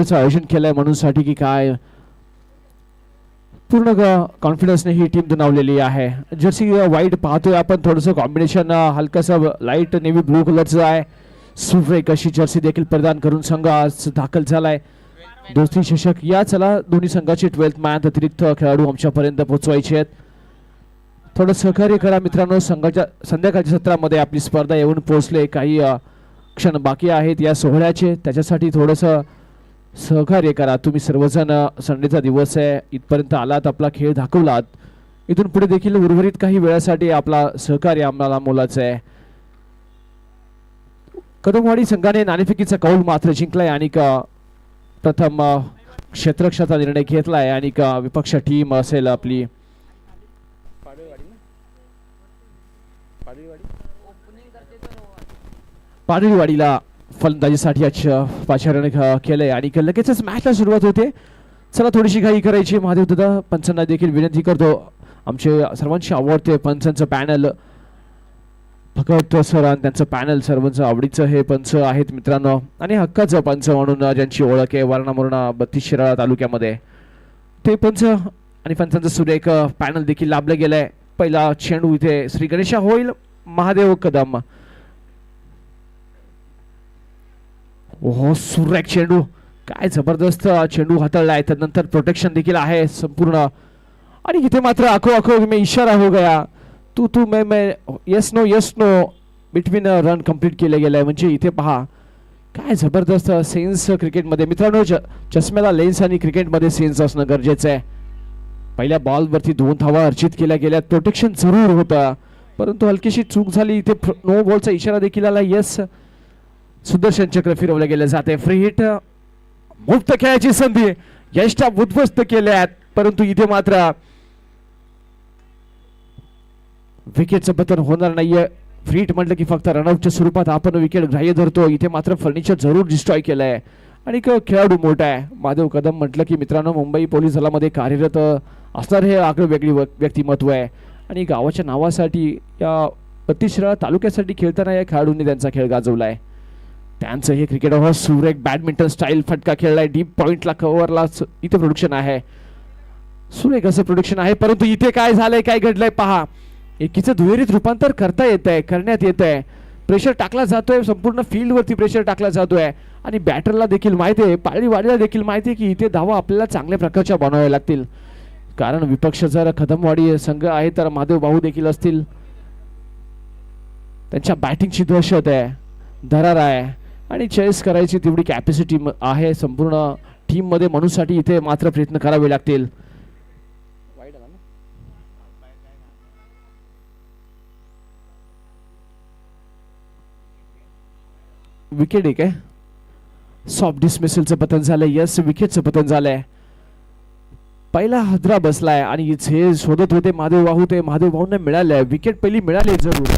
आयोजन केलंय म्हणून साठी की काय पूर्ण कॉन्फिडन्सने ही टीम दुनावलेली आहे. जर्सी व्हाईट पाहतोय आपण, थोडंसं कॉम्बिनेशन हलकंसं लाईट नेव्ही ब्लू कलरचं आहे. सुरेख अशी जर्सी देखील प्रदान करून संघ आज दाखल झालाय. दोस्ती चषक या चला दोन्ही संघाचे 12th मॅन अतिरिक्त खेळाडू आमच्यापर्यंत पोहोचवायचे आहेत. थोडं सहकार्य करा मित्रांनो. संघाच्या संध्याकाळच्या सत्रामध्ये आपली स्पर्धा येऊन पोहोचले, काही क्षण बाकी आहेत या सोहळ्याचे, त्याच्यासाठी थोडंसं सहकार्य करा. तुम्ही सर्वजण संडेचा दिवस आहे, इथपर्यंत आलात, आपला खेळ दाखवलात, इथून पुढे देखील उर्वरित काही वेळासाठी आपला सहकार्य आम्हाला मोलाचं आहे. कदमवाडी संघाने नाणेफेकीचा कौल मात्र जिंकलाय आणि प्रथम क्षेत्ररक्षाचा निर्णय घेतलाय आणि विपक्ष टीम असेल आपली पाडळीवाडीला फलंदाजीसाठी पाचारण केलंय आणि लगेचच मॅचला सुरुवात होते. चला थोडीशी घाई करायची. महादेव दादा पंचांना देखील विनंती करतो, आमचे सर्वांची आवडते पंचांचं पॅनल भगवत सर आणि त्यांचं पॅनल सर्वांचं आवडीचं हे पंच आहेत मित्रांनो, आणि हक्काचं पंच म्हणून ज्यांची ओळख आहे वारणा मुरणा 32 शिराळा तालुक्यामध्ये, ते पंच आणि पंचांचं सुरेख पॅनल देखील लाभलं गेलंय. पहिला चेंडू इथे श्री गणेशा होईल. महादेव कदम, ओहो सुरेख चेंडू, काय जबरदस्त चेंडू हाताळलाय. त्यानंतर प्रोटेक्शन देखील आहे संपूर्ण, आणि इथे मात्र आखो आखो में इशारा हो गया, तू मैं yes know between run complete केले गेलाय. म्हणजे इथे पहा काय जबरदस्त सेन्स क्रिकेटमध्ये मित्रांनो. चष्म्याला लेन्स आणि क्रिकेटमध्ये सेन्स असणं गरजेचं आहे. पहिल्या बॉलवरती 2 धावा अर्जित केल्या गेल्या, प्रोटेक्शन जरूर होतं, परंतु हलकीशी चूक झाली. इथे नो बॉलचा इशारा देखील आला. यस, सुदर्शन चक्र फिरवलं गेलं जाते. फ्री हिट, मुक्त खेळायची संधी यष्टा उद्ध्वस्त केल्यात, परंतु इथे मात्र विकेटचं पतन होणार नाहीये. फ्री हिट म्हटलं की फक्त रनआउटच्या स्वरूपात आपण विकेट ग्राह्य धरतो. इथे मात्र फर्निचर जरूर डिस्ट्रॉय केलंय आणि खेळाडू मोठा आहे. महादेव कदम म्हटलं की मित्रांनो मुंबई पोलीस दलामध्ये कार्यरत असणार हे आगळं व्यक्तिमत्व आहे आणि गावाच्या नावासाठी या 32 शिराळा तालुक्यासाठी खेळताना या खेळाडूंनी त्यांचा खेळ गाजवलाय. त्यांचं हे क्रिकेट सुरेख बॅडमिंटन स्टाईल फटका खेळलाय. डीप पॉइंटला कव्हरला इथे प्रोडक्शन आहे, सुरेख असं प्रोडक्शन आहे, परंतु इथे काय झालंय, काय घडलंय पहा. एकीचं दुहेरीत रूपांतर करण्यात येत आहे. प्रेशर टाकला जातोय, संपूर्ण फील्डवरती प्रेशर टाकला जातोय आणि बॅटरला देखील माहिती आहे, पाळीवाडीला देखील माहिती आहे की इथे धावा आपल्याला चांगल्या प्रकारच्या बनवाव्या लागतील, कारण विपक्ष जर कदमवाडी संघ आहे तर महादेव भाऊ देखील असतील. त्यांच्या बॅटिंगची दहशत आहे, दरार आहे आणि चेस करायची तेवढी कॅपॅसिटी आहे संपूर्ण टीम मध्ये, म्हणून इथे मात्र प्रयत्न करावे लागतील. विकेट एक आहे, सॉफ्ट डिसमिसलचं पतन झालंय. यस, विकेटचं पतन झालंय. पहिला हादरा बसलाय आणि हे शोधत होते महादेव भाऊ, ते महादेव भाऊंना मिळालंय विकेट, पहिली मिळाली जरूर.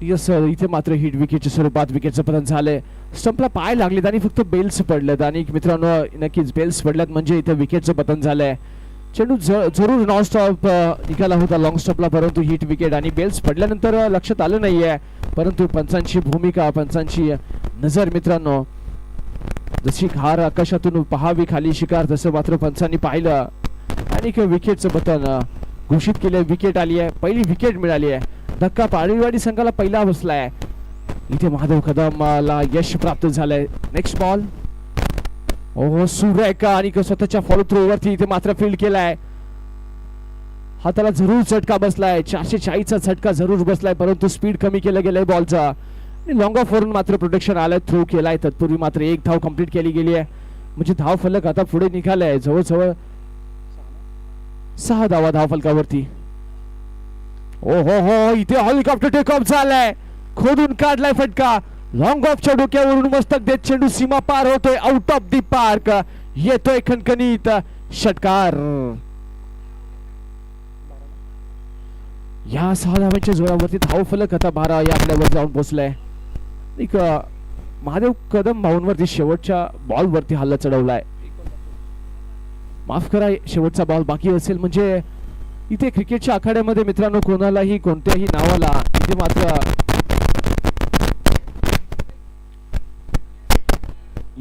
यस, इथे मात्र हिट विकेटच्या स्वरूपात विकेटचं पतन झालंय. स्टंपला पाय लागलेत आणि फक्त बेल्स पडलेत आणि मित्रांनो नक्कीच बेल्स पडल्यात म्हणजे इथे विकेटचं पतन झालंय. चेंडू जरूर नॉन स्टॉप निघाला होता लॉंग स्टॉपला, परंतु हिट विकेट आणि बेल्स पडल्यानंतर लक्षात आलं नाहीये, परंतु पंचांची भूमिका, पंचांची नजर मित्रांनो, जशी घार आकाशातून पहावी खाली शिकार, तसं मात्र पंचांनी पाहिलं आणि विकेटचं पतन घोषित केलं. विकेट आली आहे, पहिली विकेट मिळाली आहे. धक्का पाळीवाडी संघाला पहिला बसलाय. इथे महादेव कदमला यश प्राप्त झालंय. नेक्स्ट बॉल, ओहो सुरेख आणि स्वतःच्या फॉलो थ्रो वरती इथे मात्र फील्ड केलाय. हाताला जरूर झटका बसलाय, 440चा झटका जरूर बसलाय, परंतु स्पीड कमी केलं गेलंय बॉलचा आणि लॉंग ऑफ वरून मात्र प्रोटेक्शन आलंय. थ्रो केलाय, तत्पूर्वी मात्र 1 धाव कंप्लीट केली गेली आहे, म्हणजे धाव फलक आता पुढे निघालाय जवळजवळ 6 धावा धाव फलकावरती. ओ हो, इथे हेलिकॉप्टर टेक ऑफ झालाय, खोदून काढलाय फटका, लॉंग ऑफच्या डोक्यावरून मस्तक देत चेंडू सीमा पार होतोय, आउट ऑफ दी पार्क, येतोय खणखणीत षटकार. या 6 धावांच्या जोरावरती धाव फलक आता 12 या आपल्यावर जाऊन पोहोचलाय. एक महादेव कदम भाऊंवरती शेवटच्या बॉल वरती हल्ला चढवलाय. माफ करा, शेवटचा बॉल बाकी असेल म्हणजे इथे क्रिकेटच्या आखाड्यामध्ये मित्रांनो कोणालाही कोणत्याही नावाला इथे मात्र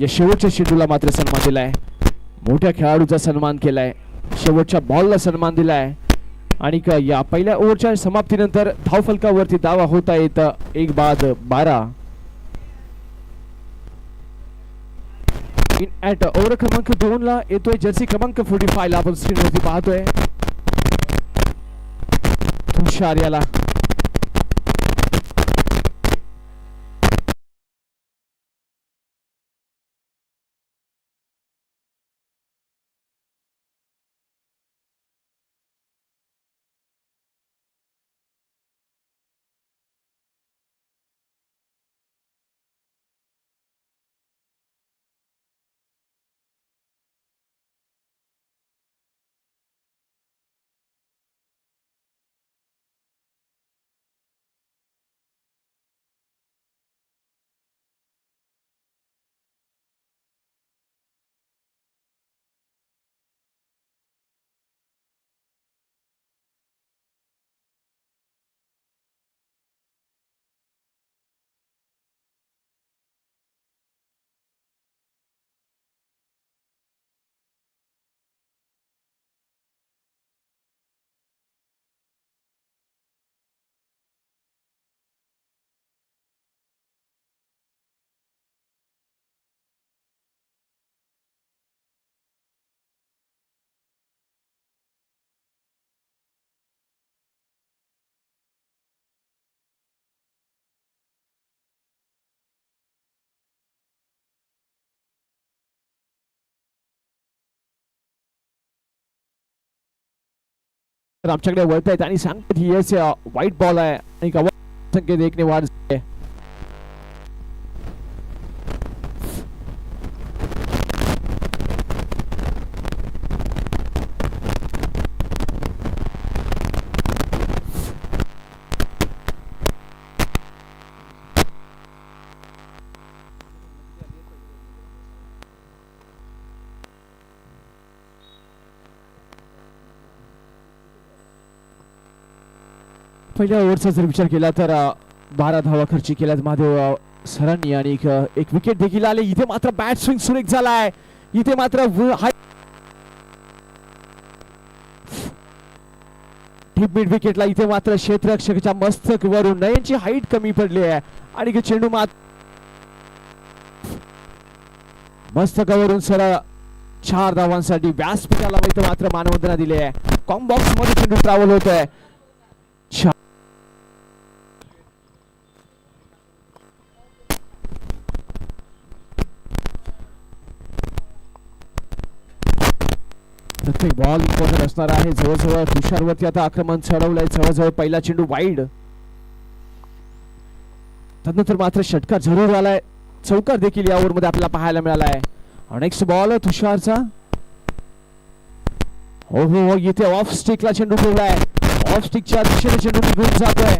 या शेवटच्या चेंडूला मात्र सन्मान दिलाय, मोठ्या खेळाडूचा सन्मान केलाय, शेवटच्या बॉलला सन्मान दिलाय आणि या पहिल्या ओव्हरच्या समाप्तीनंतर धावफलकावरती दावा होत आहेत 1-12. इन ॲट ओव्हर क्रमांक 2 ला येतोय जर्सी क्रमांक 45 ला आपण स्क्रीनवरती पाहतोय तुषार याला. आमच्याकडे वळत आहेत आणि सांगतात ही यस व्हाईट बॉल आहे आणि संख्येत 1 ने वाढ झाली. पहिल्या ओव्हरचा जर विचार केला तर 12 धावा खर्ची केल्यात महादेव सरांनी आणि एक विकेट देखील आले. इथे मात्र बॅट स्विंग सुरेख झालाय. इथे मात्र मिड विकेटला इथे मात्र क्षेत्ररक्षकाच्या मस्तक वरून नयनची हाईट कमी पडली आहे आणि चेंडू मस्तकावरून सरळ 4 धावांसाठी व्यासपीठाला इथे मात्र मानवंदना दिली आहे. कॉम बॉक्स मध्ये चेंडू ट्रॅव्हल होतोय. प्रत्येक बॉल इम्पॉर्टंट असणार आहे. जवळजवळ तुषारवरती आता आक्रमण चढवलंय. जवळजवळ पहिला चेंडू वाईड, त्यानंतर मात्र षटकार जरूर आलाय. चौकार देखील या ओव्हर मध्ये आपल्याला पाहायला मिळाला आहे. नेक्स्ट बॉल तुषारचा. हो हो हो इथे ऑफ स्टिकला चेंडू ठेवलाय. ऑफ स्टिकच्या दिशेने चेंडू निघून जातोय.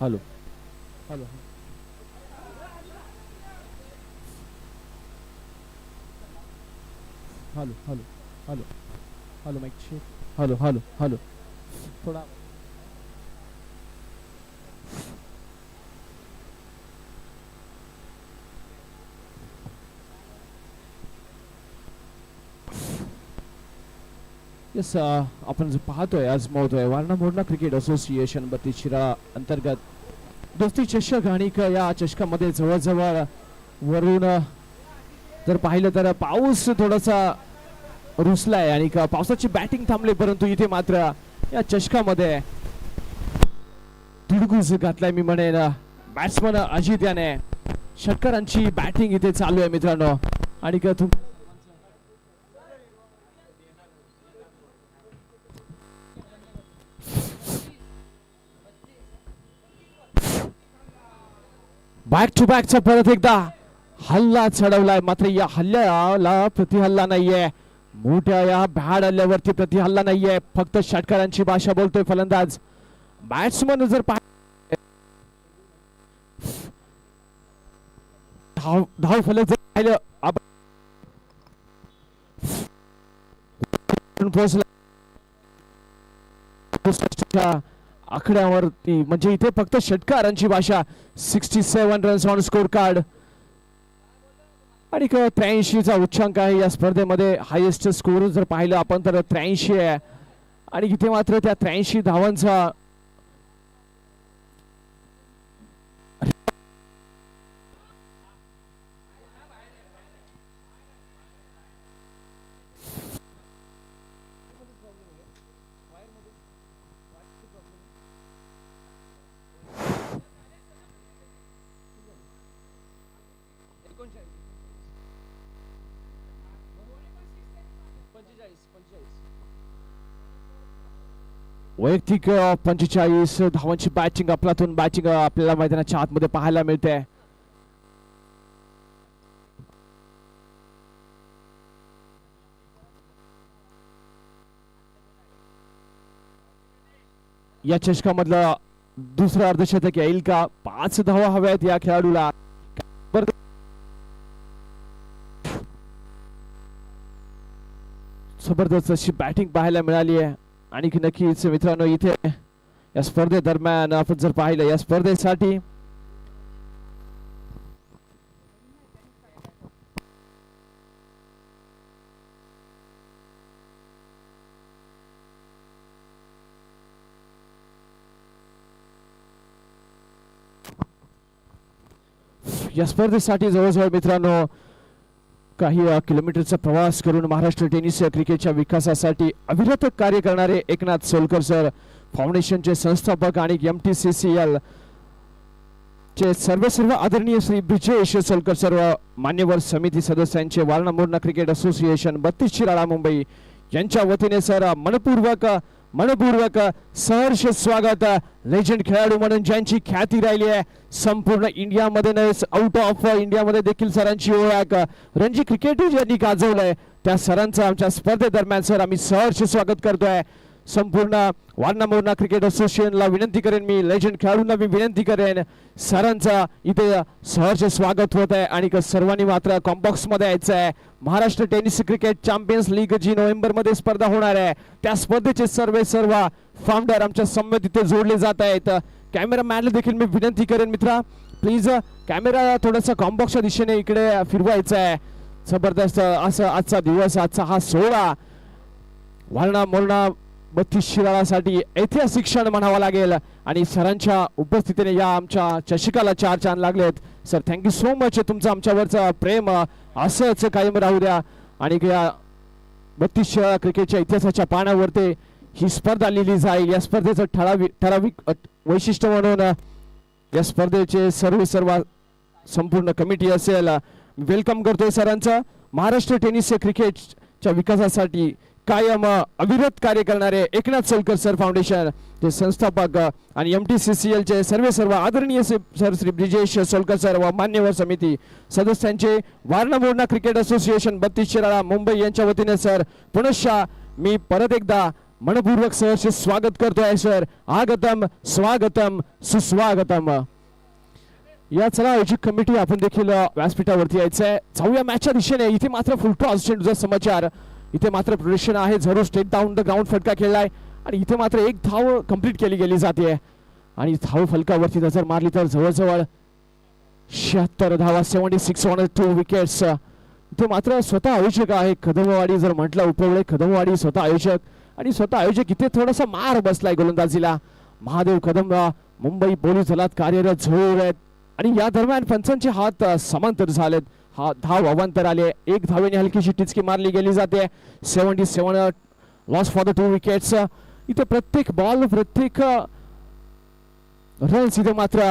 Hello hello hello hello hello hello mike check hello hello hello थोडा यस आपण जो पाहतोय आज मोहतोय वारणा मोडना क्रिकेट असोसिएशन बत्तीशिराळा अंतर्गत दोस्ती चषक आणि या चषकामध्ये जवळजवळ वरून जर पाहिलं तर पाऊस थोडासा रुसलाय आणि पावसाची बॅटिंग थांबली परंतु इथे मात्र या चषकामध्ये धुडगूस घातलाय मी म्हणेन बॅट्समन अजित याने षटकारांची बॅटिंग इथे चालू आहे मित्रांनो आणि बॅक टू बॅकचा परत एकदा हल्ला चढवलाय मात्र या हल्ल्याला प्रतिहल्ला नाहीये मोठ्या या भ्याड हल्ल्यावरती प्रतिहल्ला नाहीये फक्त षटकारांची भाषा बोलतोय फलंदाज बॅट्समन जर धाव फलक जर पाहिलं आकड्यावरती म्हणजे इथे फक्त षटकारांची भाषा 67 रन्स ऑन स्कोर कार्ड आणि 83 चा उच्चांक आहे या स्पर्धेमध्ये हायेस्ट स्कोर जर पाहिलं आपण तर 83 आहे आणि इथे मात्र त्या 83 धावांचा वैयक्तिक 45 धावांची बॅटिंग आपल्यातून बॅटिंग आपल्याला मैदानाच्या आतमध्ये पाहायला मिळते या चषकामधला दुसरा अर्धशतक येईल का 5 धावा हव्यात या खेळाडूला जबरदस्त अशी बॅटिंग पाहायला मिळाली आहे आणि नक्कीच मित्रांनो इथे या स्पर्धेदरम्यान आपण जर पाहिलं या स्पर्धेसाठी जवळजवळ मित्रांनो काही किलोमीटरचा प्रवास करून महाराष्ट्र टेनिस क्रिकेटच्या विकासासाठी अविरत कार्य करणारे एकनाथ सोलकर सर फाउंडेशनचे संस्थापक आणि MTCCL चे सर्व आदरणीय श्री ब्रिजेश सोलकर सर्व मान्यवर समिती सदस्यांचे वारणा मोडना क्रिकेट असोसिएशन 32 शिराळा मुंबई यांच्या वतीने सर मनपूर्वक सहर्ष स्वागत लेजंड खेळाडू म्हणून ज्यांची ख्याती राहिली आहे संपूर्ण इंडियामध्ये आउट ऑफ इंडियामध्ये देखील सरांची ओळख रणजी क्रिकेट ज्यांनी गाजवलंय त्या सरांचं आमच्या स्पर्धेदरम्यान सर आम्ही सहर्ष स्वागत करतोय संपूर्ण वारणा मोडना क्रिकेट असोसिएशनला विनंती करेन मी लेजंड खेळाडूंना मी विनंती करेन सरांचा इथे सहर्ष स्वागत होत आहे आणि सर्वांनी मात्र कॉम्बॉक्स मध्ये यायचं आहे Maharashtra tennis cricket champions league जी नोव्हेंबर मध्ये स्पर्धा होणार आहे त्या स्पर्धेचे सर्व फाउंडर आमच्या समवेत इथे जोडले जात आहेत कॅमेरामॅनला देखील मी विनंती करेन मित्रा प्लीज कॅमेरा थोडासा कॉम्बॉक्सच्या दिशेने इकडे फिरवायचा आहे जबरदस्त असं आजचा दिवस आजचा हा सोहळा वारणा मोडना 32 शिराळासाठी ऐतिहासिक क्षण म्हणावा लागेल आणि सरांच्या उपस्थितीने या आमच्या चषकाला 4 चांद लागलेत सर थँक्यू सो मच तुमचं आमच्यावरचं प्रेम असंच कायम राहू द्या आणि या 32 शिराळा क्रिकेटच्या इतिहासाच्या पानावरती ही स्पर्धा लिहिली जाईल या स्पर्धेचं ठराविक वैशिष्ट्य म्हणून या स्पर्धेचे सर्व संपूर्ण कमिटी असेल वेलकम करतोय सरांचं महाराष्ट्र टेनिस क्रिकेटच्या विकासासाठी कायम अविरत कार्य करणारे एकनाथ सोलकर सर फाउंडेशन चे संस्थापक आणि MTCCL चे सर्व आदरणीय सर श्री ब्रिजेश सोलकर सर व मान्यवर समिती सदस्यांचे वारणा मोडना क्रिकेट असोसिएशन 32 शिराळा मुंबई यांच्या वतीने सर पुनश्च मी परत एकदा मनपूर्वक सहर्ष स्वागत करतोय सर. आगतम स्वागतम सुस्वागतम. या चला आयोजक कमिटी आपण देखील व्यासपीठावरती यायचंय. जाऊया मॅचच्या दिशेने. इथे मात्र फुल टॉस चेंडूचा समाचार. इथे मात्र प्रोडक्शन आहे. जरूर स्टेट डाऊन द ग्राउंड फटका खेळलाय आणि इथे मात्र एक धाव कंप्लीट केली गेली जाते आणि धाव फलकावरती नजर मारली तर जवळजवळ 76 धावा. 76 ऑन 2 विकेट्स. इथे मात्र स्वतः आयोजक आहे कदमवाडी. जर म्हटलं उपवळे कदमवाडी स्वतः आयोजक आणि स्वतः आयोजक इथे थोडासा मार बसलाय गोलंदाजीला. महादेव कदम मुंबई पोलीस दलात कार्यरत जरूर आहेत आणि या दरम्यान पंचांचे हात समांतर झालेत. हा धाव अवांतर आले. एक धावेने हलकीशी टिचकी मारली गेली जाते. 77 लॉस फॉर द 2 विकेट्स. इथे प्रत्येक बॉल प्रत्येक रन्स इथे मात्र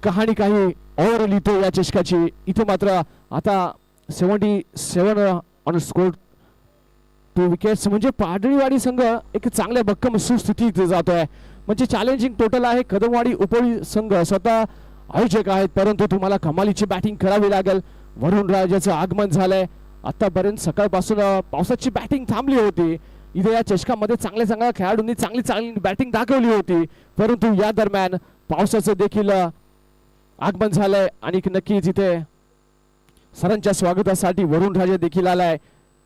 कहाणी काही और लिहितो या चषकाची. इथे मात्र आता 77 ऑन स्कोर 2 विकेट्स म्हणजे पाडळीवाडी संघ एक चांगल्या भक्कम सुस्थितीत जातोय. म्हणजे चॅलेंजिंग टोटल आहे. कदमवाडी उपळी संघ स्वतः आयोजक आहेत परंतु तुम्हाला कमालीची बॅटिंग करावी लागेल. वरुण राजाचं आगमन झालंय. आतापर्यंत सकाळपासून पावसाची बॅटिंग थांबली होती. इथे या चषकामध्ये चांगल्या खेळाडूंनी चांगली बॅटिंग दाखवली होती परंतु या दरम्यान पावसाचं देखील आगमन झालंय आणि नक्कीच इथे सरांच्या स्वागतासाठी वरुण राजा देखील आलाय.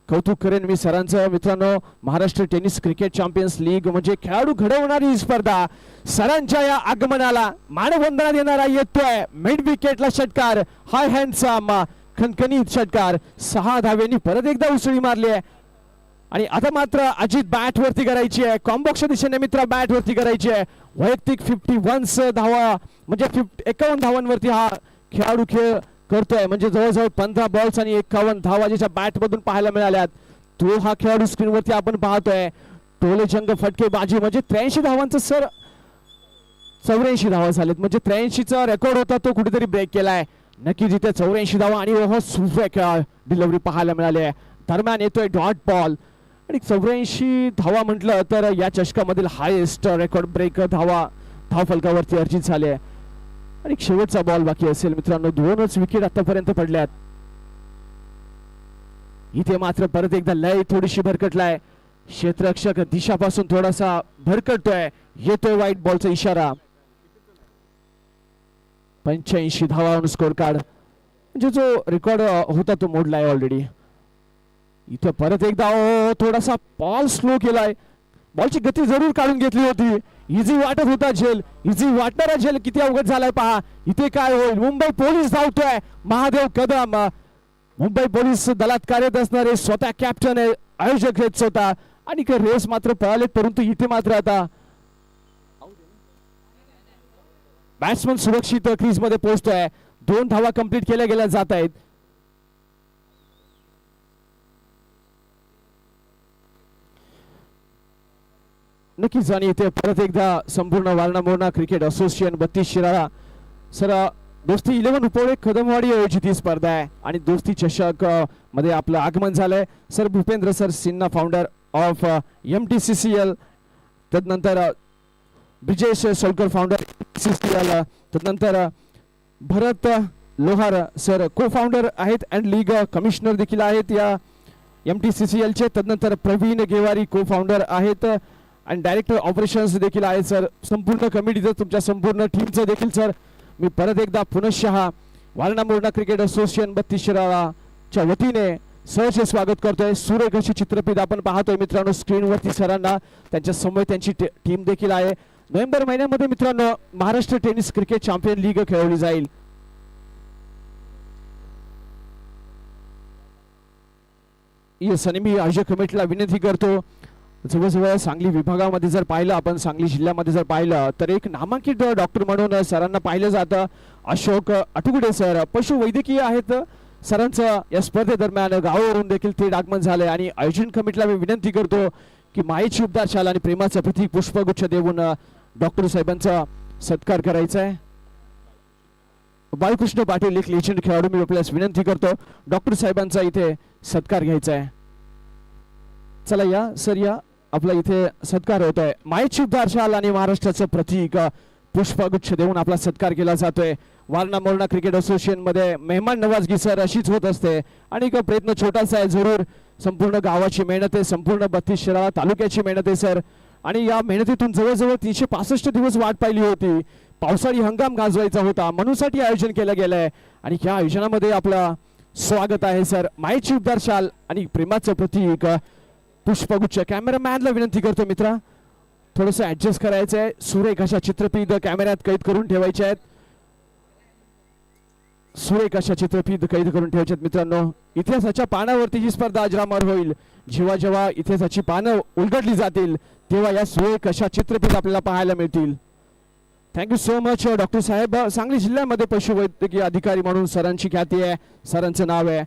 कौतुक करेन मी सरांचं. मित्रांनो Maharashtra tennis cricket champions league म्हणजे खेळाडू घडवणारी ही स्पर्धा. सरांच्या या आगमनाला मानवंदना देणारा येतोय. मिड विकेटला षटकार. हाय हँडसम खणखणीत षटकार. 6 धावेंनी परत एकदा उसळी मारली आहे आणि आता मात्र अजित बॅट वरती करायची आहे. कॉम्बॉक्सच्या दिशेने मित्र बॅट वरती करायची आहे. वैयक्तिक 51 धावा म्हणजे 51 धावांवरती हा खेळाडू खेळ करतोय. म्हणजे जवळजवळ 15 बॉल्स आणि 51 धावा ज्याच्या बॅट मधून पाहायला मिळाल्यात. तो हा खेळाडू स्क्रीनवरती आपण पाहतोय. टोलेजंग फटकेबाजी म्हणजे 83 धावांचं सर 84 धावा झालेत. म्हणजे 83चा रेकॉर्ड होता तो कुठेतरी ब्रेक केलाय. नक्की जिथे 84 धावा आणि सुरेख डिलिव्हरी पाहायला मिळाली आहे. दरम्यान येतोय डॉट बॉल आणि 84 धावा म्हटलं तर या चषकामधील हायेस्ट रेकॉर्ड ब्रेक धाव फलकावरती अर्जित झाले आणि शेवटचा बॉल बाकी असेल. मित्रांनो 2च विकेट आतापर्यंत पडल्यात. इथे मात्र परत एकदा लय थोडीशी भरकटलाय. क्षेत्ररक्षक दिशापासून थोडासा भरकटतोय. येतोय व्हाईट बॉलचा इशारा. 85 धावा स्कोर कार्ड म्हणजे जो रेकॉर्ड होता तो मोडलाय ऑलरेडी. इथे परत एकदा थोडासा बॉल स्लो केलाय. बॉलची गती जरूर काढून घेतली होती. इझी वाटत होता झेल. इझी वाटणारा झेल किती अवघड झालाय पहा. इथे काय होईल. मुंबई पोलीस धावतोय. महादेव कदम मुंबई पोलीस दलात कार्यरत असणारे स्वतः कॅप्टन आहे. आयोजक आहेत स्वतः आणि रेस मात्र पळालेत परंतु इथे मात्र आता बॅट्समन सुरक्षित क्रीज मध्ये पोहोचतोय. 2 धावा कंप्लीट केल्या गेल्या जात आहेत. नक्कीच आणि इथे परत एकदा संपूर्ण Warna Morna cricket association 32 Shirala sir दोस्ती 11 उपवळे कदमवाडी आयोजित ही स्पर्धा आहे आणि दोस्ती चषक मध्ये आपलं आगमन झालंय. Sir Bhupendra sir Sinha founder of MTCCL. तदनंतर ब्रिजेश सोलकर फाउंडर CCL. तदनंतर भरत लोहार सर को फाउंडर आहेत अँड लीग कमिशनर देखील आहेत या MTCCL चे. तदनंतर प्रवीण गेवारी को फाउंडर आहेत आणि डायरेक्टर ऑपरेशन्स देखील आहेत सर. संपूर्ण कमिटीचं तुमच्या संपूर्ण टीमचं देखील सर मी परत एकदा पुनश्च वारणा मोरणा क्रिकेट असोसिएशन 32 शिराळाच्या वतीने सहर्ष स्वागत करतोय. सुरेख अशी चित्रफित आपण पाहतोय मित्रांनो स्क्रीनवरती. सरांना त्यांच्या समोर त्यांची टीम देखील आहे. नोव्हेंबर महिन्यामध्ये मित्रांनो Maharashtra tennis cricket champion league खेळवली जाईल. येस आणि मी आयोजक कमिटीला विनंती करतो जवळजवळ सांगली विभागामध्ये जर पाहिलं आपण सांगली जिल्ह्यामध्ये जर पाहिलं तर एक नामांकित डॉक्टर म्हणून सरांना पाहिलं जातं. अशोक अटुगडे सर पशुवैद्यकीय आहेत. सरांचं या स्पर्धेदरम्यान गावावरून देखील थेट आगमन झालंय आणि आयोजन कमिटीला मी विनंती करतो की मायेची उपदार शाल आणि प्रेमाचं प्रतीक पुष्पगुच्छ देऊन डॉक्टर साहेबांचा सत्कार करायचा आहे. बाळकृष्ण पाटील एक लेजंड खेळाडू मी आपल्यास विनंती करतो डॉक्टर साहेबांचा इथे सत्कार घ्यायचा आहे. चला या सर या आपला इथे सत्कार होत आहे. मायेची उपदार शाल आणि महाराष्ट्राचं प्रतीक पुष्पगुच्छ देऊन आपला सत्कार केला जातोय. वारणा मोरणा क्रिकेट असोसिएशन मध्ये मेहमान नवाजगी सर अशीच होत असते आणि एक प्रयत्न छोटासा आहे जरूर. संपूर्ण गावाची मेहनत आहे, संपूर्ण 32 शिराळा तालुक्याची मेहनत आहे सर. आणि या मेहनतीतून जवळजवळ 365 दिवस वाट पाहिली होती. पावसाळी हंगाम गाजवायचा होता म्हणूनसाठी आयोजन केलं गेलंय आणि या आयोजनामध्ये आपला स्वागत आहे सर. मायेची उबदार शाल आणि प्रेमाचं प्रतीक पुष्पगुच्छ. कॅमेरामॅनला विनंती करतो मित्रा, थोडंसं ऍडजस्ट करायचं आहे. सुरेख अशा चित्रफित कॅमेऱ्यात कैद करून ठेवायचे आहेत. सुरेख अशा चित्रफित कैद करून ठेवायचे आहेत मित्रांनो. इतिहासाच्या पानावरती ही स्पर्धा अजरामर होईल. जेव्हा जेव्हा इतिहासाची पानं उलगडली जातील तेव्हा या सुरेख अशा चित्रफित आपल्याला पाहायला मिळतील. थँक्यू सो मच डॉक्टर साहेब. सांगली जिल्ह्यामध्ये पशुवैद्यकीय अधिकारी म्हणून सरांची ख्याती आहे, सरांचं नाव आहे.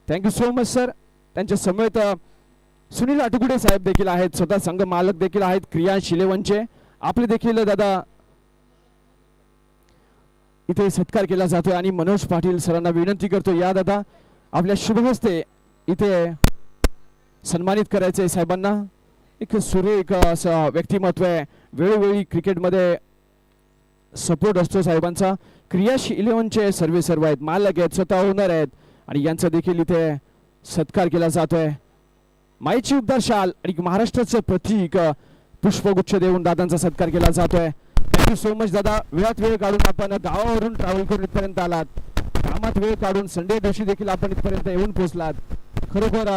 Thank you so much sir. त्यांच्या समेत सुनील अटगुडे साहेब देखील आहेत, स्वतः संघ मालक देखील आहेत क्रियांश इलेव्हनचे. आपले देखील दादा इथे सत्कार केला जातोय आणि मनोज पाटील सरांना विनंती करतो या दादा आपल्या शुभ हस्ते इथे सन्मानित करायचंय साहेबांना. एक सुरेख असं व्यक्तिमत्व आहे, वेळोवेळी क्रिकेटमध्ये सपोर्ट असतो साहेबांचा. क्रियाश इलेव्हनचे सर्व आहेत, मालक आहेत, स्वतः ओनर आहेत आणि यांचा देखील इथे सत्कार केला जातोय. मायेची उबदार शाल आणि महाराष्ट्राचं प्रतीक पुष्पगुच्छ देऊन दादांचा सत्कार केला जातोय. थँक्यू सो मच दादा. वेळात वेळ काढून आपण गावावरून ट्रॅव्हल करून इथपर्यंत आलात. कामात वेळ काढून संडे दिवशी देखील आपण इथपर्यंत येऊन पोहोचलात. खरोखर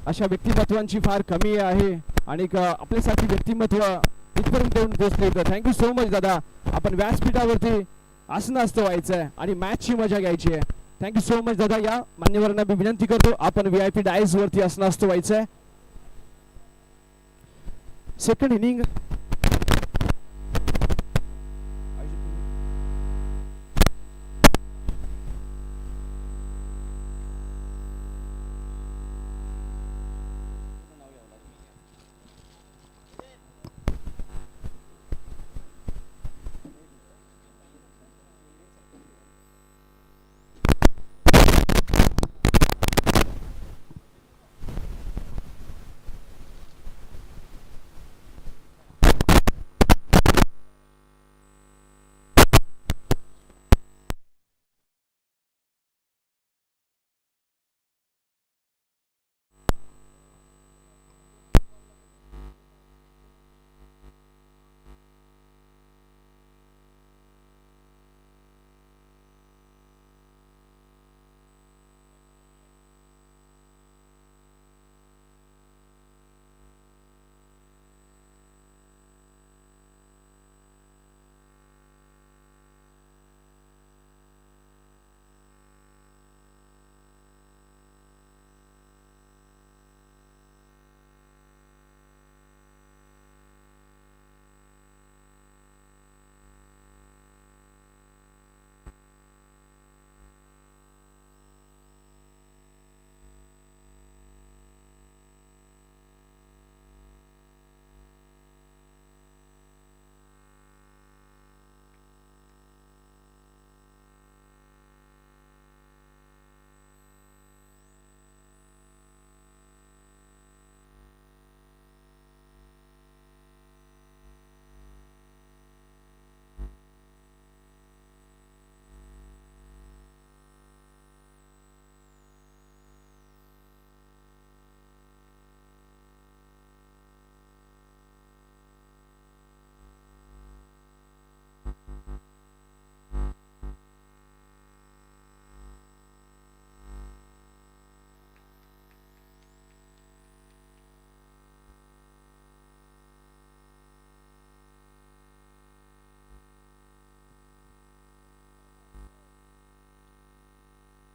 अशा व्यक्तिमत्वांची फार कमी आहे आणि आपल्यासारखी व्यक्तिमत्व इथपर्यंत येऊन पोहोचले. तर थँक्यू सो मच दादा. आपण व्यासपीठावरती आसनं असतं व्हायचंय आणि मॅचची मजा घ्यायची आहे. थँक्यू सो मच दादा. या मान्यवरांना मी विनंती करतो आपण VIP डायस वरती आसनं असतं व्हायचंय. सेकंड इनिंग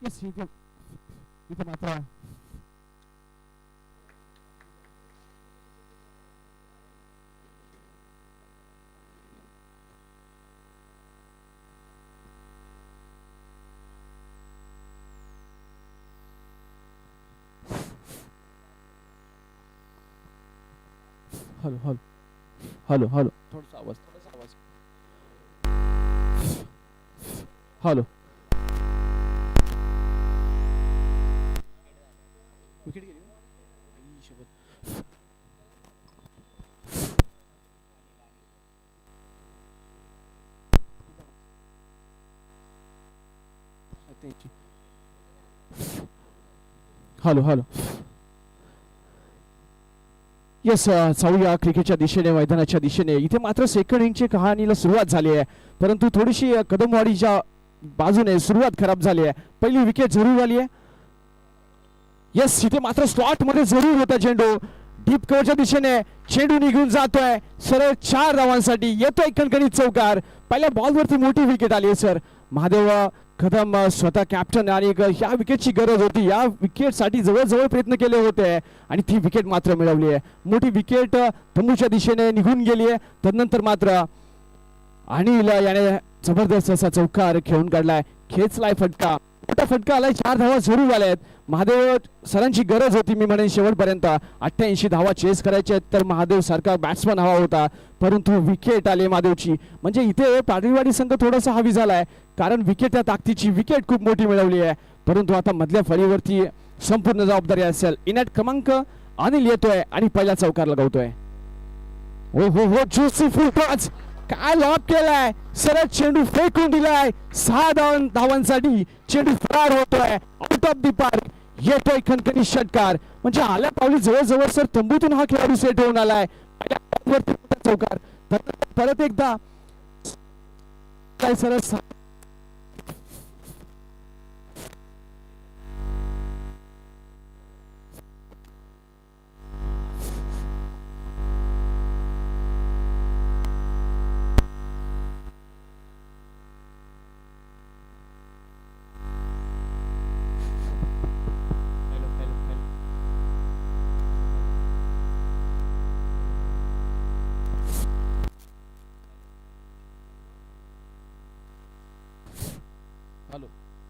Yes, इथे मात्र हॅलो हॅलो हॅलो हॅलो थोडासा आवाज हॅलो विकेट गेली हॅलो हॅलो येस जाऊया क्रिकेटच्या दिशेने मैदानाच्या दिशेने. इथे मात्र सेकंड इनिंगची कहाणीला सुरुवात झाली आहे, परंतु थोडीशी कदमवाडीच्या बाजूने सुरुवात खराब झाली आहे. पहिली विकेट जरूर आली आहे. येस इथे मात्र स्लॉट मध्ये जरूर होता चेंडू. डीप कव्हरच्या दिशेने चेंडू निघून जातोय सरळ 4 धावांसाठी. येतोय कणकणीत चौकार. पहिल्या बॉलवरती मोठी विकेट आली आहे सर. महादेव कदम स्वतः कॅप्टन आणि ह्या विकेटची गरज होती. या विकेटसाठी जवळजवळ प्रयत्न केले होते आणि ती विकेट मात्र मिळवली आहे. मोठी विकेट तंबूच्या दिशेने निघून गेली आहे. तदनंतर मात्र अनिल याने जबरदस्त असा चौकार खेळून काढलाय. खेचलाय फटका. मोठा फटका आलाय. 4 धावा जरूर आल्या आहेत. महादेव सरांची गरज होती मी म्हणेन शेवटपर्यंत. 88 धावा चेस करायचे तर महादेव सारखा बॅट्समन हवा होता, परंतु विकेट आली महादेवची. म्हणजे इथे पाडळीवाडी संघ थोडासा हवी झालाय, कारण विकेट त्या ताकदीची विकेट खूप मोठी मिळवली आहे. परंतु आता मधल्या फळीवरती संपूर्ण जबाबदारी असेल. इनॅट क्रमांक अनिल येतोय आणि पहिला चौकार लगावतोय. ओ हो हो जोशी फुलटॉस काय लॉक केलाय. सरळ चेंडू फेकून दिलाय. 6 धावांसाठी चेंडू फरार होतोय आउट ऑफ द पार्क. येतोय खणखणी षटकार. म्हणजे आल्या पावली जवळजवळ सर तंबूतून हा खेळाडू सेट होऊन आलाय. चौकार परत एकदा काय सरळ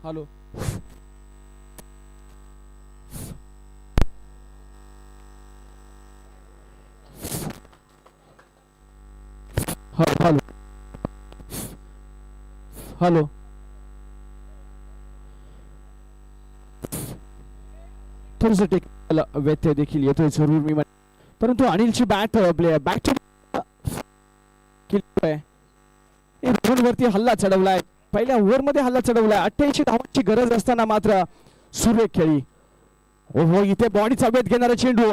हॅलो हॅलो हॅलो थोडंसं टेक्निकल व्यत्यय देखील येतोय जरूर मी परंतु अनिलची बॅट बॅट वरती हल्ला चढवलाय. पहिल्या ओव्हर मध्ये हल्ला चढवलाय. 88 धावांची गरज असताना मात्र सुरेख खेळी. हो इथे बॉडीचा वेध घेणारा चेंडू.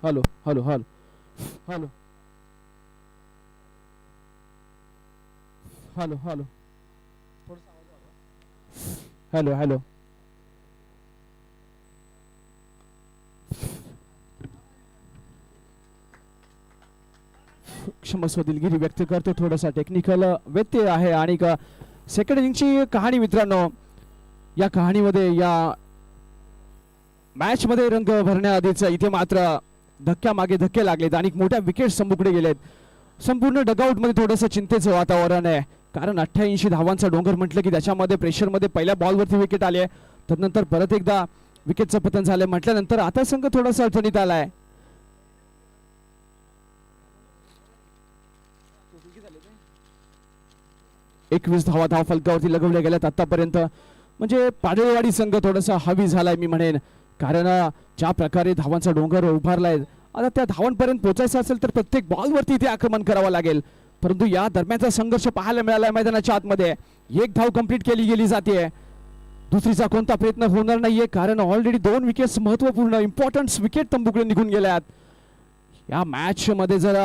Hello hello hello hello hello hello hello hello क्षमस्व दिलगिरी व्यक्त करतो. थोडासा टेक्निकल व्यत्यय आहे. आणि सेकंड इनिंगची कहाणी मित्रांनो, या कहाणीमध्ये या मॅच मध्ये रंग भरण्याआधीच इथे मात्र धक्क्या मागे धक्के लागलेत आणि मोठ्या विकेट संपुकडे गेलेत. संपूर्ण डगआउट मध्ये थोडंसं चिंतेचं वातावरण आहे, कारण 88 धावांचा डोंगर म्हटलं की त्याच्यामध्ये प्रेशरमध्ये पहिल्या बॉलवरती विकेट आली आहे, त्यानंतर परत एकदा विकेटचं पतन झालंय म्हटल्यानंतर आता संघ थोडासा अडचणीत आलाय. एकवीस धावा धाव फलकावरती लगवल्या गेल्यात आतापर्यंत. म्हणजे पाडळीवाडी संघ थोडासा हवी झालाय मी म्हणेन, कारण ज्या प्रकारे धावांचा डोंगर उभारलाय आता त्या धावांपर्यंत पोहोचायचं असेल तर प्रत्येक बॉलवरती इथे आक्रमण करावं लागेल. परंतु या दरम्यानचा संघर्ष पाहायला मिळाला मैदानाच्या आतमध्ये. एक धाव कंप्लीट केली गेली जाते, दुसरीचा कोणता प्रयत्न होणार नाहीये, कारण ऑलरेडी 2 विकेट्स महत्वपूर्ण इम्पॉर्टंट विकेट तंबूकडे निघून गेल्यात. या मॅच मध्ये जर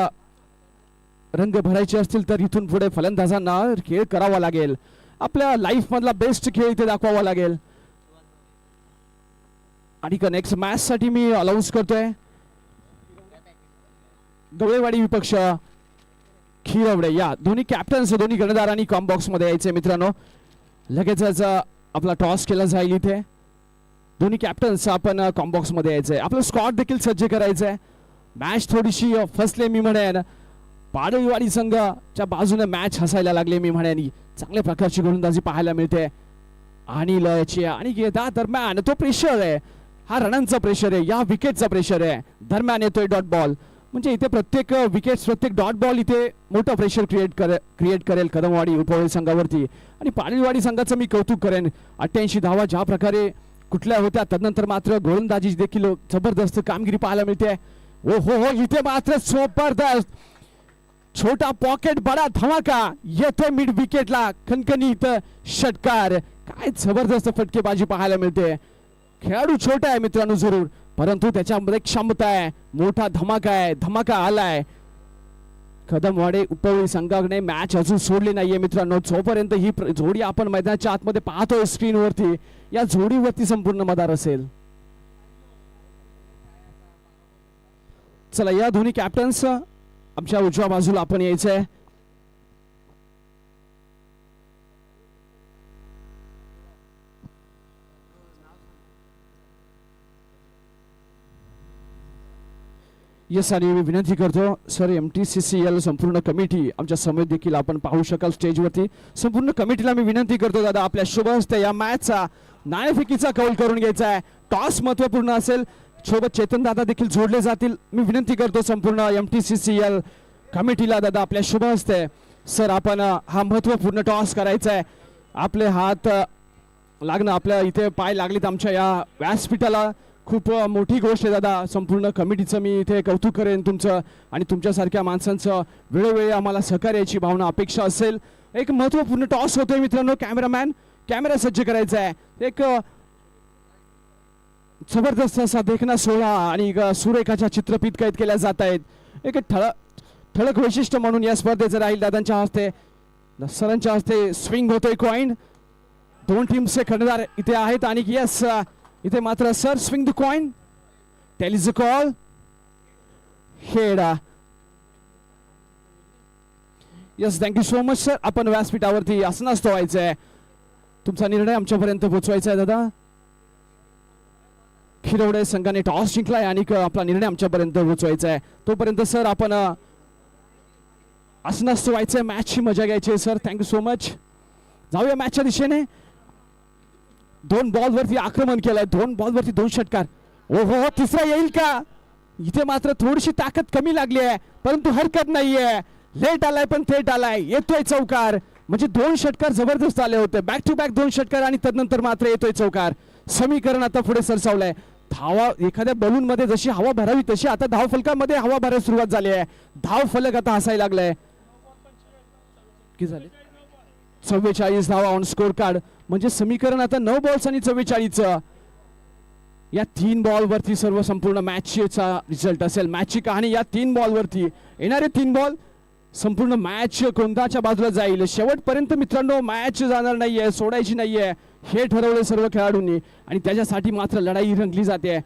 रंग भरायचे असतील तर इथून पुढे फलंदाजांना खेळ करावा लागेल, आपल्या लाईफ मधला बेस्ट खेळ इथे दाखवावा लागेल. आणि नेक्स्ट मॅच साठी मी अनाउन्स करतोय गवळेवाडी विपक्ष खिरवडे या दोन्ही कॅप्टन्स दोन्ही गणदारांनी कॉम बॉक्स मध्ये यायचे मित्रांनो. लगेचच आपला टॉस केला जाईल इथे. दोन्ही कॅप्टन्स आपण कॉम बॉक्स मध्ये यायचंय, आपलं स्क्वॉड देखील सज्ज करायचंय. मॅच थोडीशी फसले मी म्हणेन, पाडळीवाडी संघाच्या बाजूने मॅच हसायला लागले मी म्हणेन. चांगल्या प्रकारची गोलंदाजी पाहायला मिळते आणि लयची आणि त्या दरम्यान तो प्रेशर आहे, हा रनांचा प्रेशर आहे, या विकेटचा प्रेशर आहे. दरम्यान येतोय डॉट बॉल, म्हणजे इथे प्रत्येक विकेट प्रत्येक डॉट बॉल इथे मोठं प्रेशर क्रिएट करेल कदमवाडी उपवळी संघावरती. आणि पाडळीवाडी संघाचं मी कौतुक करेन, 88 धावा ज्या प्रकारे कुठल्या होत्या, तदनंतर मात्र गोलंदाजी देखील जबरदस्त कामगिरी पाहायला मिळते. ओ हो, इथे मात्र जबरदस्त छोटा पॉकेट बडा धमाका येथे मिड विकेटला खणखणीत षटकार. काय जबरदस्त फटकेबाजी पाहायला मिळते. खेळाडू छोटा आहे मित्रांनो जरूर, परंतु त्याच्यामध्ये क्षमता आहे, मोठा धमाका आहे, धमाका आलाय. कदमवाडी उपवळी संघाने मॅच अजून सोडली नाहीये मित्रांनो. जोपर्यंत ही जोडी आपण मैदानाच्या आतमध्ये पाहतोय स्क्रीनवरती, या जोडीवरती संपूर्ण मदार असेल. चला या दोन्ही कॅप्टन्स आमच्या उजव्या बाजूला आपण यायचंय. येस, आणि मी विनंती करतो सर MTCCL संपूर्ण कमिटी आमच्या समेत देखील आपण पाहू शकाल स्टेजवरती. संपूर्ण कमिटीला मी विनंती करतो दादा, आपल्या शुभ हस्ते या मॅचचा नाणेफेकीचा कौल करून घ्यायचा आहे. टॉस महत्वपूर्ण असेल, सोबत चेतन दादा देखील जोडले जातील. मी विनंती करतो संपूर्ण MTCCL कमिटीला दादा आपल्या शुभ हस्ते सर आपण हा महत्वपूर्ण टॉस करायचा आहे. आपले हात लागणं, आपल्या इथे पाय लागलेत आमच्या या व्यासपीठाला, खूप मोठी गोष्ट आहे दादा. संपूर्ण कमिटीचं मी इथे कौतुक करेन तुमचं, आणि तुमच्यासारख्या माणसांचं वेळोवेळी आम्हाला सहकार्याची भावना अपेक्षा असेल. एक महत्वपूर्ण टॉस होतोय मित्रांनो. कॅमेरामॅन कॅमेरा सज्ज करायचा आहे. एक जबरदस्त असा देखणा सोहळा आणि सुरेखाच्या चित्रफित कैद केल्या जात आहेत. एक ठळक वैशिष्ट्य म्हणून या स्पर्धेचं राहील दादांच्या हस्ते, सरांच्या हस्ते स्विंग होतोय कॉइन. 2 टीमचे खंडदार इथे आहेत आणि यस इथे मात्र sir swing the coin, tail is a call header. Yes, thank you so much sir. आपण व्यासपीठावरती आसनास्थ व्हायचंय, तुमचा निर्णय आमच्यापर्यंत पोहोचवायचा आहे दादा. खिरवडे संघाने टॉस जिंकलाय आणि आपला निर्णय आमच्यापर्यंत पोहोचवायचा आहे. तोपर्यंत सर आपण आसनास्थ व्हायचंय, मॅचची मजा घ्यायची सर. Thank you so much. जाऊया मॅचच्या दिशेने. 2 बॉलवरती आक्रमण केलंय, 2 बॉलवरती 2 षटकार. ओ हो, तिसरा येईल का? इथे मात्र थोडीशी ताकद कमी लागली आहे, परंतु हरकत नाहीये. लेट आलाय पण थेट आलाय, येतोय चौकार. म्हणजे 2 षटकार जबरदस्त आले होते, बॅक टू बॅक 2 षटकार आणि तदनंतर मात्र येतोय चौकार. समीकरण आता पुढे सरसावलंय. धावा एखाद्या बलून मध्ये जशी हवा भरावी तशी आता धाव फलकामध्ये हवा भरायला सुरुवात झाली आहे. धाव फलक आता हसायला लागलाय. किती झाले? 44 धावा ऑन स्कोर कार्ड. म्हणजे समीकरण आता 9 बॉल्स आणि 44. या 3 बॉल वरती सर्व संपूर्ण मॅचचा रिझल्ट असेल. मॅचची कहाणी या 3 बॉल वरती. येणारे 3 बॉल संपूर्ण मॅच कोणत्याच्या बाजूला जाईल शेवटपर्यंत मित्रांनो. मॅच जाणार नाहीये, सोडायची नाहीये, हे ठरवले सर्व खेळाडूंनी आणि त्याच्यासाठी मात्र लढाई रंगली जाते,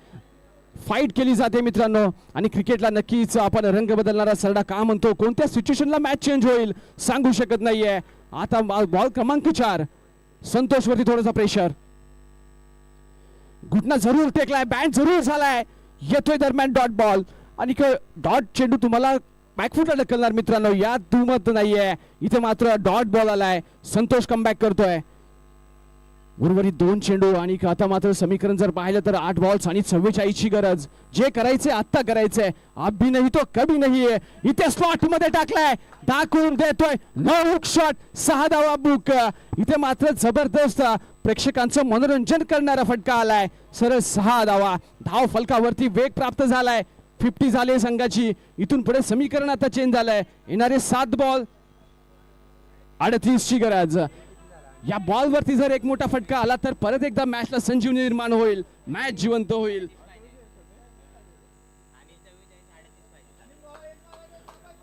फाईट केली जाते मित्रांनो. आणि क्रिकेटला नक्कीच आपण रंग बदलणारा सरडा का म्हणतो, कोणत्या सिच्युएशनला मॅच चेंज होईल सांगू शकत नाहीये. आता बॉल क्रमांक 4, संतोष वरती थोडासा प्रेशर. घुटना जरूर टेकलाय, बँड जरूर झालाय, येतोय दरम्यान डॉट बॉल आणि डॉट चेंडू तुम्हाला बॅकफुटला ढकलणार मित्रांनो, यात दुमत नाहीये. इथे मात्र डॉट बॉल आलाय. संतोष कमबॅक करतोय. उर्वरित 2 चेंडू आणि आता मात्र समीकरण जर पाहिलं तर 8 बॉल्स आणि 44 ची गरज. जे करायचे आत्ता करायचंय. अभी नाही तो कभी नाही. इथे स्लॉट मध्ये टाकलाय, दाखवून देतोय. नो हुक शॉट, 6 धावा बुक. इथे मात्र जबरदस्त प्रेक्षकांचं मनोरंजन करणारा फटका आलाय. सरळ 6 धावा. धाव फलकावरती वेग प्राप्त झालाय. 50 झाले संघाची. इथून पुढे समीकरण आता चेंज झालंय. येणारे 7 बॉल 38 ची गरज. या बॉल वरती जर एक मोठा फटका आला तर परत एकदा मॅचला संजीवनी निर्माण होईल. मॅच जिवंत होईल.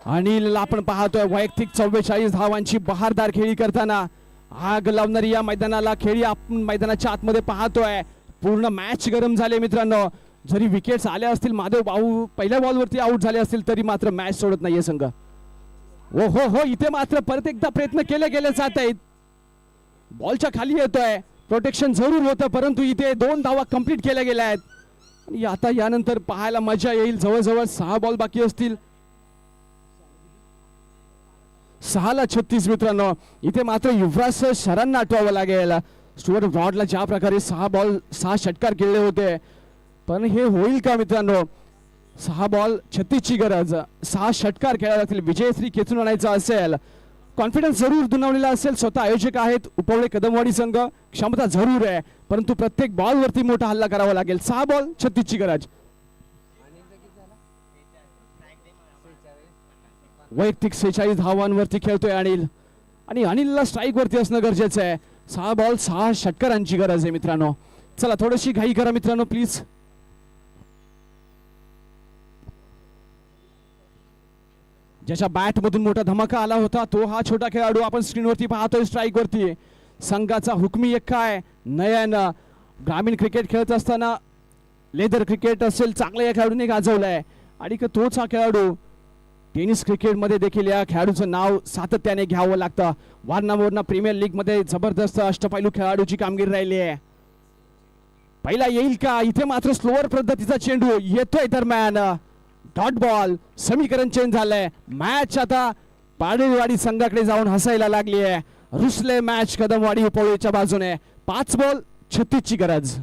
अनिल आपण पाहतोय वैयक्तिक 44 धावांची बहारदार खेळी करताना. आग लावणारी या मैदानाला खेळी आपण मैदानाच्या आतमध्ये पाहतोय. पूर्ण मॅच गरम झाले मित्रांनो. जरी विकेट्स आल्या असतील, महादेव भाऊ पहिल्या बॉल वरती आउट झाले असतील तरी मात्र मॅच सोडत नाहीये संघ. ओ हो, इथे मात्र परत एकदा प्रयत्न केले जात आहेत. बॉलच्या खाली येतोय. प्रोटेक्शन जरूर होतं परंतु इथे 2 धावा कंप्लीट केल्या गेल्या आहेत. आणि आता यानंतर पाहायला मजा येईल. जवळजवळ 6 बॉल बाकी असतील. 6 ला 36 मित्रांनो. इथे मात्र युवराज शरांना आठवावं लागेल. स्टुअर्ट ब्रॉडला ज्या प्रकारे 6 बॉल 6 षटकार केले होते, पण हे होईल का मित्रांनो? 6 बॉल 36 ची गरज. 6 षटकार खेळायला लागतील. विजयश्री खेचून आणायचा असेल. कॉन्फिडन्स जरूर दुणावलेला असेल. स्वतः आयोजक आहेत उपवळे कदमवाडी संघ. क्षमता जरूर आहे परंतु प्रत्येक बॉल वरती मोठा हल्ला करावा लागेल. 6 बॉल 36 ची गरज. वैयक्तिक 46 धावांवरती खेळतोय अनिल आणि अनिलला स्ट्राईक वरती असणं गरजेचं आहे. 6 बॉल 6 षटकारांची गरज आहे मित्रांनो. चला थोडीशी घाई करा मित्रांनो प्लीज. ज्याच्या बॅट मधून मोठा धमाका आला होता तो हा छोटा खेळाडू आपण स्क्रीनवरती पाहतोय. स्ट्राईक वरती संघाचा हुकमी एक्का आहे नयन. ग्रामीण क्रिकेट खेळत असताना लेदर क्रिकेट असेल चांगलं या खेळाडूने गाजवलंय. आणि तोच हा खेळाडू टेनिस क्रिकेट मध्ये देखील या खेळाडूचं नाव सातत्याने घ्यावं लागतं. वारंवार प्रीमियर लीग मध्ये जबरदस्त अष्टपैलू खेळाडूची कामगिरी राहिली आहे. पहिला येईल का? इथे मात्र स्लोअर पद्धतीचा चेंडू येतोय दरम्यान. Dot ball. समीकरण चेंज झालंय. मॅच आता पाडळीवाडी संघाकडे जाऊन हसायला लागली आहे. रुसले मॅच कदमवाडी उपवळीच्या बाजूने. 5 बॉल 36 ची गरज.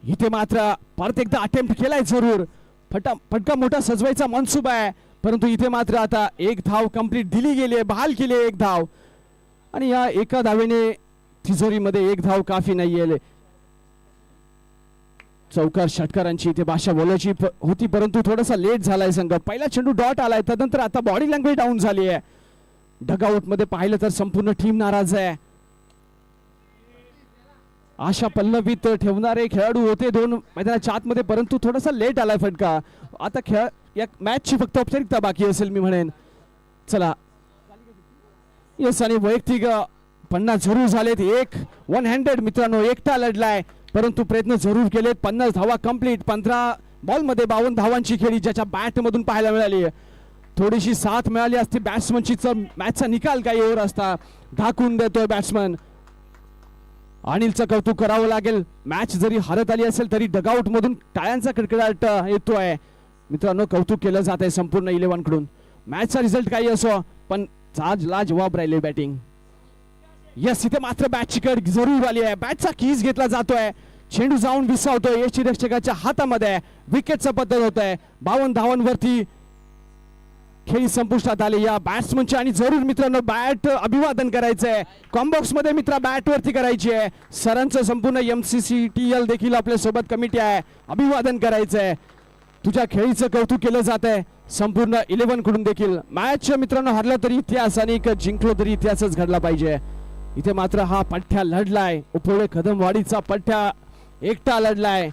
इथे मात्र परत एकदा अटेम्प्ट केलाय जरूर. फटका मोठा सजवायचा मनसुबा आहे परंतु इथे मात्र आता 1 धाव कंप्लीट दिली गेली आहे. बहाल केली 1 धाव आणि या एका धावेने तिजोरीमध्ये 1 धाव काफी नाहीये. चौकार षटकारांची इथे भाषा बोलायची होती परंतु थोडासा लेट झालाय संघ. पहिला चेंडू डॉट आलाय त्यानंतर आता बॉडी लँग्वेज डाऊन झाली आहे. डगआउट मध्ये पाहिलं तर संपूर्ण टीम नाराज आहे. आशा पल्लवीत ठेवणारे खेळाडू होते 2 मैदानाच्या आतमध्ये परंतु थोडासा लेट आलाय फटका. आता खेळ या मॅचची फक्त औपचारिकता बाकी असेल मी म्हणेन. चला यस आणि वैयक्तिक 50 जरूर झालेत. 1 हँडेड मित्रांनो एकटा लढलाय परंतु प्रयत्न जरूर केलेत. 50 धावा कंप्लीट. 15 बॉल मध्ये 52 धावांची खेळी ज्याच्या बॅट मधून पाहायला मिळाली. थोडीशी साथ मिळाली असती बॅट्समनची तर मॅचचा निकाल काही ओव्हर असता. ढाकून देतोय बॅट्समन. अनिलचं कौतुक करावं लागेल. मॅच जरी हरत आली असेल तरी डगआउट मधून टाळ्यांचा कडकडाट येतोय मित्रांनो. कौतुक केलं जात आहे संपूर्ण 11 कडून. मॅचचा रिझल्ट काही असो पण लाजवाब राहिले बॅटिंग. यस इथे मात्र बॅटची कड जरूर आली आहे. बॅटचा कीज घेतला जातोय. चेंडू जाऊन विसावतोय यष्टीरक्षकाच्या हातामध्ये. विकेटचं पतन होत आहे. 52 धावांवरती खेळी संपुष्टात आली या बॅट्समनची. आणि जरूर मित्रांनो बॅट अभिवादन करायचंय. कॉम्बॉक्स मध्ये मित्रा बॅट वरती करायची आहे. सरांचं संपूर्ण MCCTL देखील आपल्या सोबत कमिटी आहे. अभिवादन करायचंय. तुझ्या खेळीचं कौतुक केलं जात आहे संपूर्ण 11 कडून देखील. मॅच मित्रांनो हरला तरी इतिहास आणि जिंकलो तरी इतिहासच घडला पाहिजे. इथे मात्र हा पठ्ठ्या लढलाय. उपवळे कदमवाडीचा पठ्ठ्या एकटा लढलाय.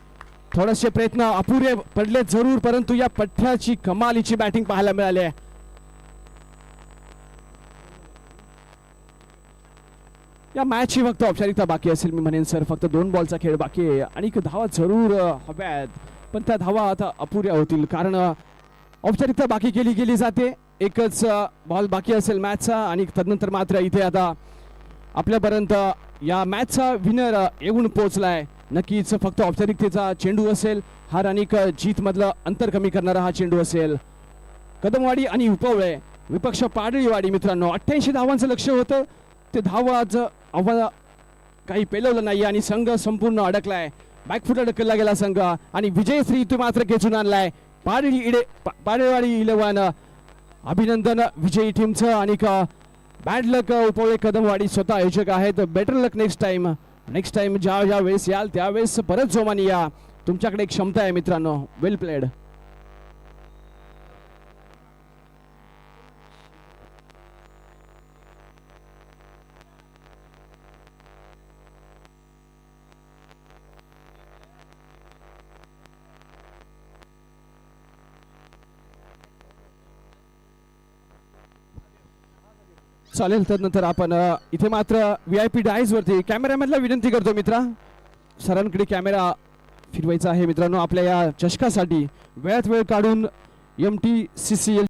थोडेसे प्रयत्न अपुरे पडले जरूर परंतु या पठ्ठ्याची कमालीची बॅटिंग पाहायला मिळाली आहे. या मॅचची फक्त औपचारिकता बाकी असेल मी म्हणेन सर. फक्त 2 बॉलचा खेळ बाकी आहे आणि धावा जरूर हव्यात पण त्या धावा आता अपुऱ्या होतील कारण औपचारिकता बाकी केली जाते. एकच बॉल बाकी असेल मॅचचा आणि तदनंतर मात्र इथे आता आपल्यापर्यंत या मॅचचा विनर येऊन पोहोचलाय. नक्कीच फक्त औपचारिकतेचा चेंडू असेल, हार आणि जीत मधलं अंतर कमी करणारा हा चेंडू असेल. कदमवाडी आणि उपवळे विपक्ष पाडळीवाडी मित्रांनो 88 धावांचं लक्ष होतं, ते धाव आज आव्हान काही पेलवलं नाही आणि संघ संपूर्ण अडकलाय. बॅकफुट ढकलला गेला संघ आणि विजयश्री इथे मात्र खेचून आणलाय पाडळीवाडी 11. अभिनंदन विजयी टीमचं आणि बॅड लक उपवळे कदमवाडी स्वतः आयोजक आहेत. बेटर लक नेक्स्ट टाइम ज्या वेळेस याल त्यावेळेस परत जोमाने या, तुमच्याकडे एक क्षमता आहे मित्रांनो. वेल प्लेड. चालेल, त्यानंतर आपण इथे मात्र VIP डायस वरती कॅमेरामॅनला विनंती करतो मित्रा, सरांकडे कॅमेरा फिरवायचा आहे मित्रांनो आपल्या या चषकासाठी. वेळात वेळ काढून MTCCL